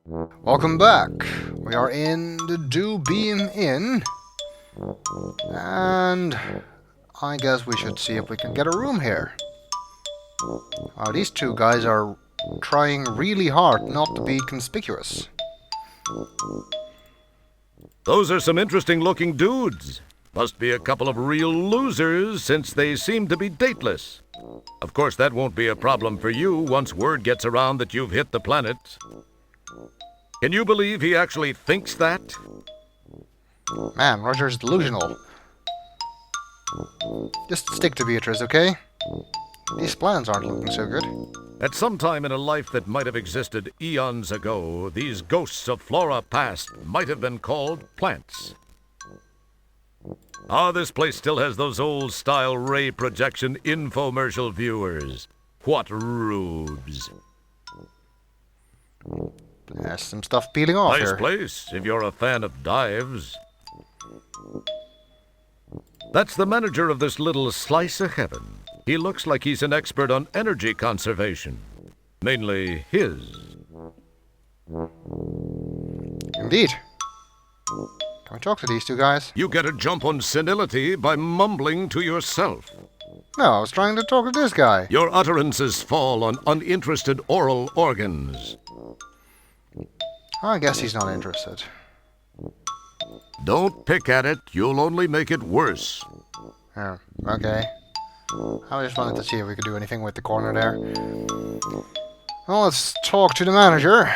Welcome back. We are in the Do Beam Inn. And I guess we should see if we can get a room here. These two guys are trying really hard not to be conspicuous. Those are some interesting looking dudes. Must be a couple of real losers since they seem to be dateless. Of course, that won't be a problem for you once word gets around that you've hit the planet. Can you believe he actually thinks that? Man, Roger's delusional. Just stick to Beatrice, okay? These plans aren't looking so good. At some time in a life that might have existed eons ago, these ghosts of Flora past might have been called plants. This place still has those old-style ray projection infomercial viewers. What rubes. There's some stuff peeling off Nice here. place, if you're a fan of dives. That's the manager of this little slice of heaven. He looks like he's an expert on energy conservation. Mainly his. Indeed. Can we talk to these two guys? You get a jump on senility by mumbling to yourself. No, I was trying to talk to this guy. Your utterances fall on uninterested oral organs. I guess he's not interested. Don't pick at it, you'll only make it worse. Oh, okay. I just wanted to see if we could do anything with the corner there. Well, let's talk to the manager.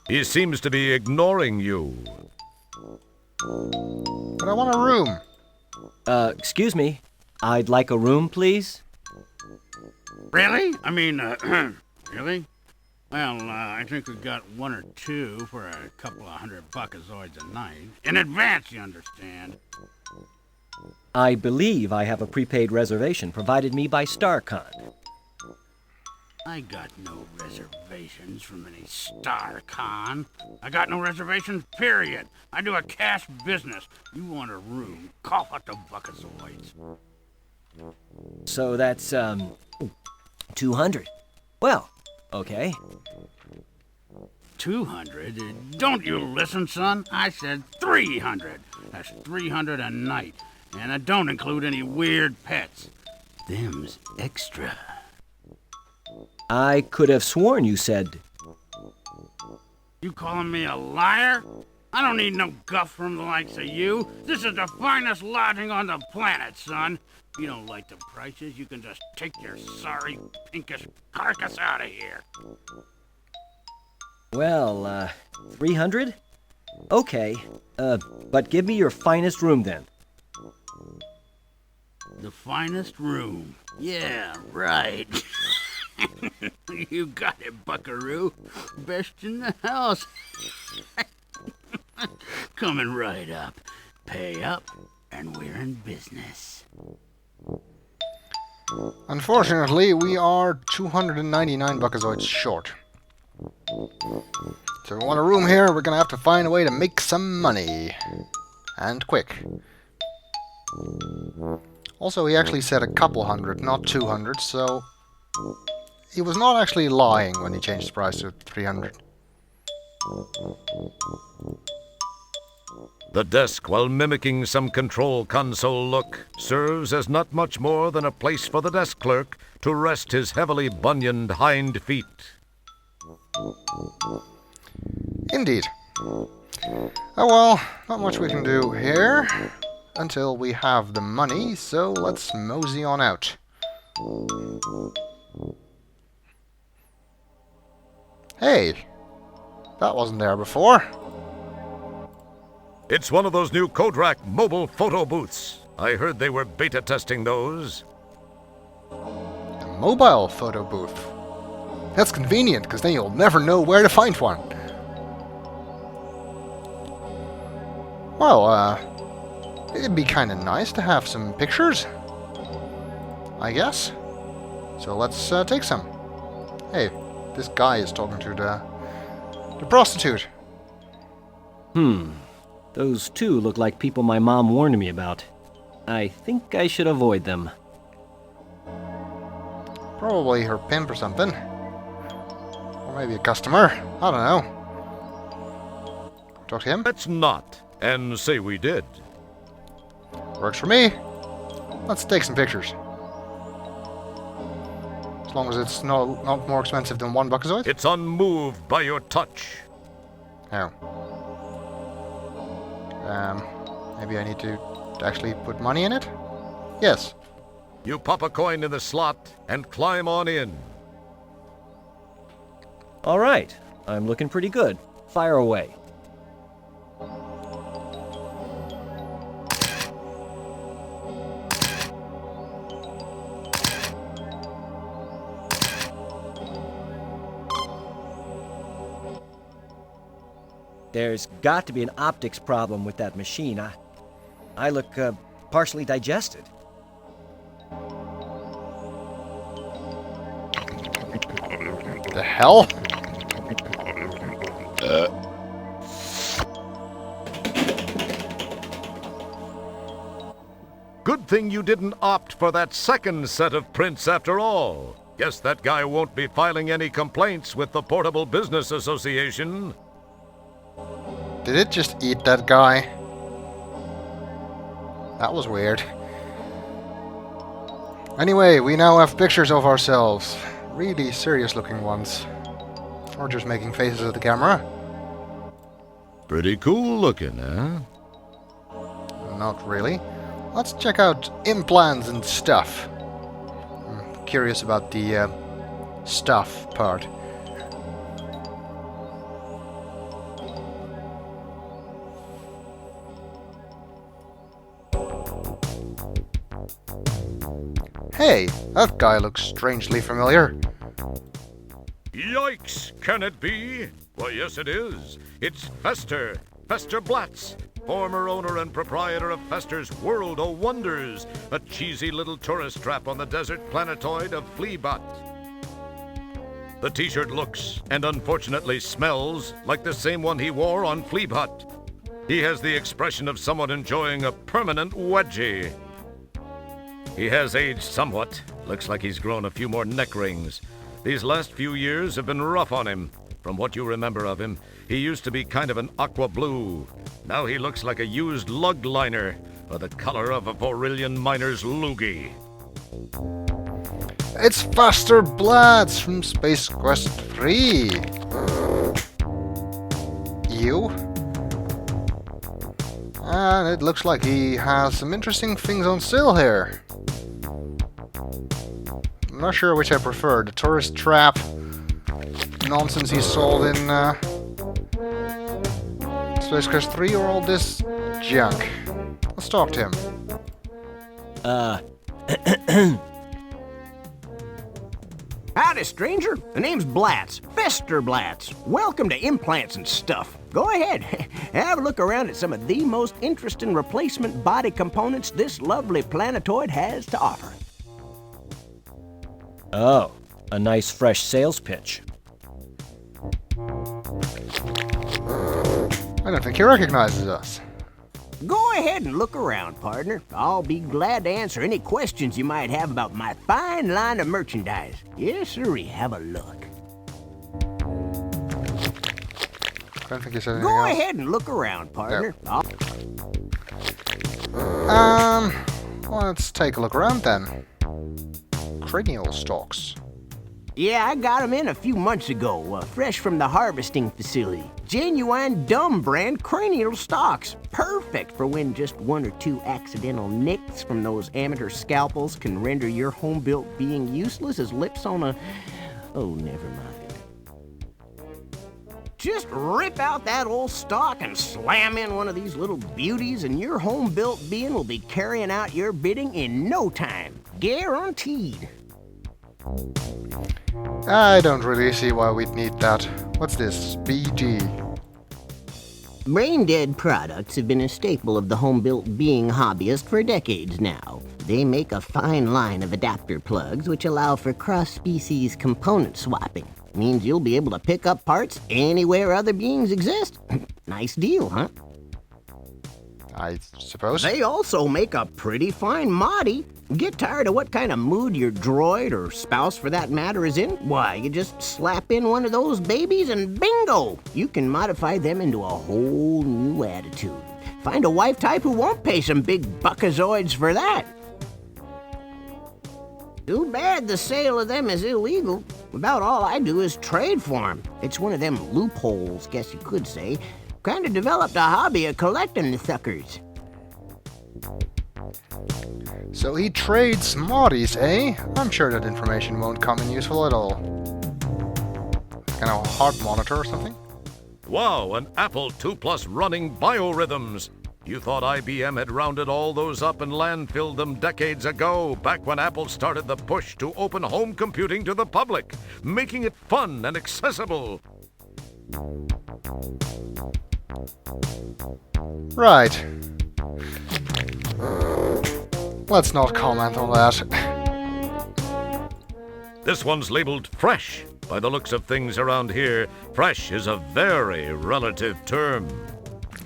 He seems to be ignoring you. But I want a room. Excuse me. I'd like a room, please. Really? I mean, really? Well, I think we got one or two for a couple of $100 a night. In advance, you understand. I believe I have a prepaid reservation provided me by StarCon. I got no reservations from any StarCon. I got no reservations, period. I do a cash business. You want a room, cough out the buckazoids. So that's, 200. Well, okay. 200? Don't you listen, son? I said 300. That's 300 a night. And I don't include any weird pets. Them's extra. I could have sworn you said... You calling me a liar? I don't need no guff from the likes of you. This is the finest lodging on the planet, son. If you don't like the prices, you can just take your sorry, pinkish carcass out of here. Well, 300? Okay, but give me your finest room then. The finest room. Yeah, right. You got it, buckaroo. Best in the house. Coming right up. Pay up, and we're in business. Unfortunately, we are 299 buckazoids short. So if we want a room here, we're gonna have to find a way to make some money. And quick. Also, he actually said a couple hundred, not 200, so... He was not actually lying when he changed the price to 300. The desk, while mimicking some control console look, serves as not much more than a place for the desk clerk to rest his heavily bunioned hind feet. Indeed. Oh well, not much we can do here until we have the money, so let's mosey on out. Hey, that wasn't there before. It's one of those new Kodak mobile photo booths. I heard they were beta testing those. A mobile photo booth. That's convenient, because then you'll never know where to find one. Well, it'd be kind of nice to have some pictures, I guess. So let's take some. Hey, this guy is talking to the prostitute. Those two look like people my mom warned me about. I think I should avoid them. Probably her pimp or something. Or maybe a customer. I don't know. Talk to him. Let's not, and say we did. Works for me. Let's take some pictures. As long as it's not more expensive than one Buckazoid. It's unmoved by your touch. Oh. Maybe I need to actually put money in it? Yes. You pop a coin in the slot and climb on in. All right, I'm looking pretty good. Fire away. There's got to be an optics problem with that machine. I look partially digested. The hell? Good thing you didn't opt for that second set of prints after all. Guess that guy won't be filing any complaints with the Portable Business Association. Did it just eat that guy? That was weird. Anyway, we now have pictures of ourselves. Really serious looking ones. Or just making faces at the camera. Pretty cool looking, huh? Not really. Let's check out implants and stuff. I'm curious about the stuff part. Hey, that guy looks strangely familiar. Yikes, can it be? Why, yes it is. It's Fester Blatz, former owner and proprietor of Fester's World o' Wonders, a cheesy little tourist trap on the desert planetoid of Fleabot. The t-shirt looks, and unfortunately smells, like the same one he wore on Fleabot. He has the expression of someone enjoying a permanent wedgie. He has aged somewhat. Looks like he's grown a few more neck rings. These last few years have been rough on him. From what you remember of him, he used to be kind of an aqua blue. Now he looks like a used lug liner, or the color of a Vorillion miner's loogie. It's Faster Blatz from Space Quest 3. You? And it looks like he has some interesting things on sale here. I'm not sure which I prefer, the tourist trap nonsense he sold in Space Quest 3 or all this junk. Let's talk to him. Howdy, stranger. The name's Blatz. Fester Blatz. Welcome to Implants and Stuff. Go ahead. Have a look around at some of the most interesting replacement body components this lovely planetoid has to offer. Oh, a nice fresh sales pitch. I don't think he recognizes us. Go ahead and look around, partner. I'll be glad to answer any questions you might have about my fine line of merchandise. Yes, sirree. Have a look. I don't think he said anything Go else. ahead and look around, partner. Let's take a look around then. Cranial stalks. Yeah, I got 'em in a few months ago, fresh from the harvesting facility. Genuine dumb brand cranial stalks. Perfect for when just one or two accidental nicks from those amateur scalpels can render your home-built being useless as lips on a... Oh, never mind. Just rip out that old stalk and slam in one of these little beauties and your home-built being will be carrying out your bidding in no time. Guaranteed. I don't really see why we'd need that. What's this? BG. Brain-dead products have been a staple of the home-built being hobbyist for decades now. They make a fine line of adapter plugs which allow for cross-species component swapping. Means you'll be able to pick up parts anywhere other beings exist. Nice deal, huh? I suppose. They also make a pretty fine Modi. Get tired of what kind of mood your droid, or spouse for that matter, is in? Why, you just slap in one of those babies and bingo! You can modify them into a whole new attitude. Find a wife type who won't pay some big buckazoids for that. Too bad the sale of them is illegal. About all I do is trade for them. It's one of them loopholes, guess you could say. Kinda developed a hobby of collecting the suckers. So he trades Smarties, eh? I'm sure that information won't come in useful at all. Kind of a heart monitor or something? Wow, an Apple II Plus running biorhythms. You thought IBM had rounded all those up and landfilled them decades ago, back when Apple started the push to open home computing to the public, making it fun and accessible. Right. Let's not comment on that. This one's labeled fresh. By the looks of things around here, fresh is a very relative term.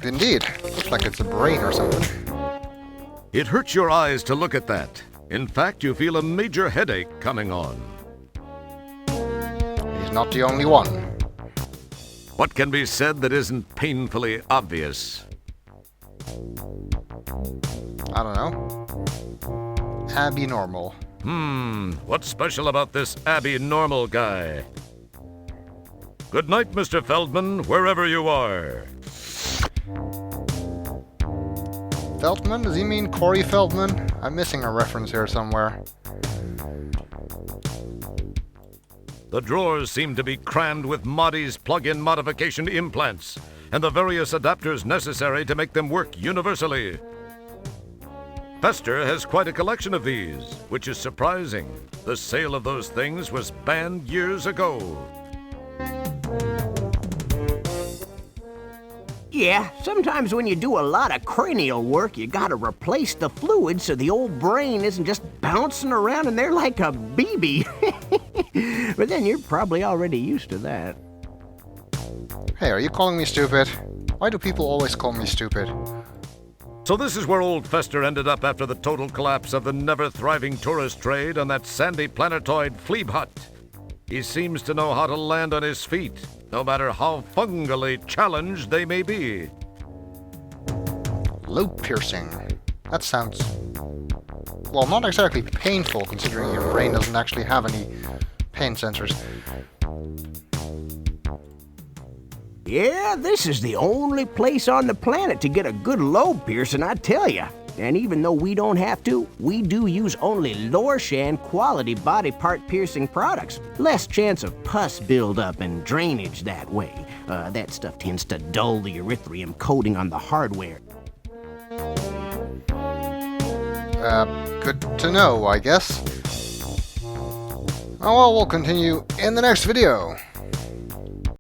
Indeed. Looks like it's a brain or something. It hurts your eyes to look at that. In fact, you feel a major headache coming on. He's not the only one. What can be said that isn't painfully obvious? I don't know. Abnormal. What's special about this abnormal guy? Good night, Mr. Feldman, wherever you are. Feldman? Does he mean Corey Feldman? I'm missing a reference here somewhere. The drawers seem to be crammed with Modi's plug-in modification implants and the various adapters necessary to make them work universally. Fester has quite a collection of these, which is surprising. The sale of those things was banned years ago. Yeah, sometimes when you do a lot of cranial work, you gotta replace the fluid so the old brain isn't just bouncing around in there like a BB. But then you're probably already used to that. Hey, are you calling me stupid? Why do people always call me stupid? So this is where old Fester ended up after the total collapse of the never-thriving tourist trade on that sandy planetoid Phlebe hut. He seems to know how to land on his feet, no matter how fungally challenged they may be. Loop piercing. That sounds... well, not exactly painful, considering your brain doesn't actually have any pain sensors. Yeah, this is the only place on the planet to get a good lobe piercing, I tell ya. And even though we don't have to, we do use only Lorshan quality body part piercing products. Less chance of pus buildup and drainage that way. That stuff tends to dull the erythrium coating on the hardware. Good to know, I guess. Oh well, we'll continue in the next video.